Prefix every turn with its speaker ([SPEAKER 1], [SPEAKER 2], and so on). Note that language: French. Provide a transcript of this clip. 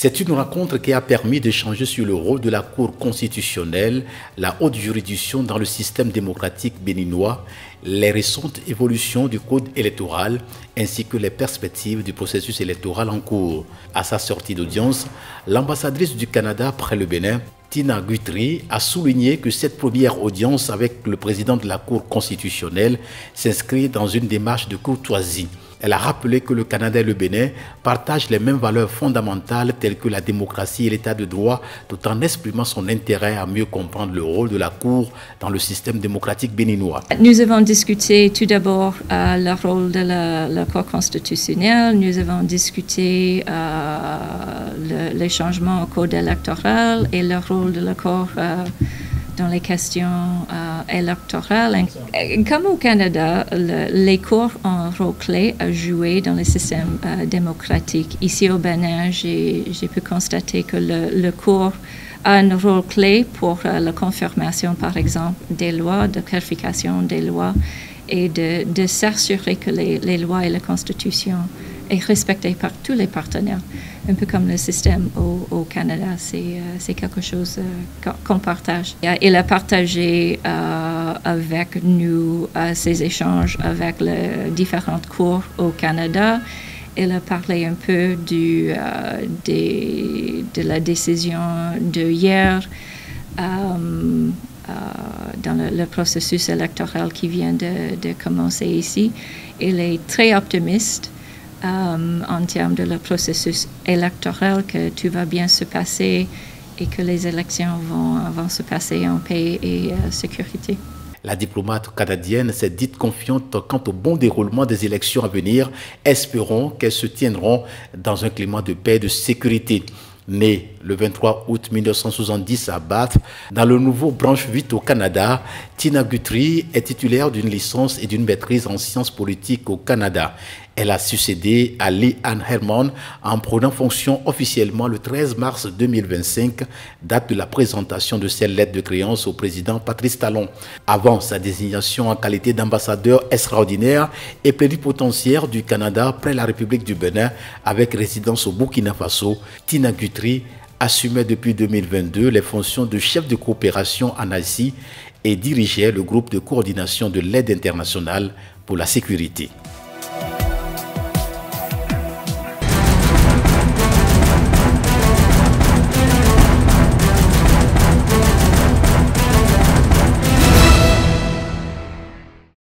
[SPEAKER 1] C'est une rencontre qui a permis d'échanger sur le rôle de la Cour constitutionnelle, la haute juridiction dans le système démocratique béninois, les récentes évolutions du code électoral ainsi que les perspectives du processus électoral en cours. À sa sortie d'audience, l'ambassadrice du Canada près le Bénin, Tina Guthrie, a souligné que cette première audience avec le président de la Cour constitutionnelle s'inscrit dans une démarche de courtoisie. Elle a rappelé que le Canada et le Bénin partagent les mêmes valeurs fondamentales telles que la démocratie et l'état de droit, tout en exprimant son intérêt à mieux comprendre le rôle de la Cour dans le système démocratique béninois.
[SPEAKER 2] Nous avons discuté tout d'abord le rôle de la Cour constitutionnelle, nous avons discuté les changements au code électoral et le rôle de la Cour dans les questions électorales. Comme au Canada, les cours ont un rôle clé à jouer dans le système démocratique. Ici au Bénin, j'ai pu constater que le cours a un rôle clé pour la confirmation, par exemple, des lois, de clarification des lois et de s'assurer que les lois et la Constitution est respectée par tous les partenaires, un peu comme le système au Canada. C'est quelque chose qu'on partage. Il a partagé avec nous ces échanges avec les différentes cours au Canada. Il a parlé un peu de la décision de hier dans le processus électoral qui vient de commencer ici. Il est très optimiste en termes de le processus électoral, que tout va bien se passer et que les élections vont se passer en paix et sécurité.
[SPEAKER 1] La diplomate canadienne s'est dite confiante quant au bon déroulement des élections à venir. Espérons qu'elles se tiendront dans un climat de paix et de sécurité. Née le 23 août 1970 à Bath, dans le nouveau branche 8 au Canada, Tina Guthrie est titulaire d'une licence et d'une maîtrise en sciences politiques au Canada. Elle a succédé à Lee Ann Herman en prenant fonction officiellement le 13 mars 2025, date de la présentation de ses lettres de créance au président Patrice Talon. Avant sa désignation en qualité d'ambassadeur extraordinaire et plénipotentiaire du Canada près la République du Bénin avec résidence au Burkina Faso, Tina Guthrie assumait depuis 2022 les fonctions de chef de coopération en Asie et dirigeait le groupe de coordination de l'aide internationale pour la sécurité.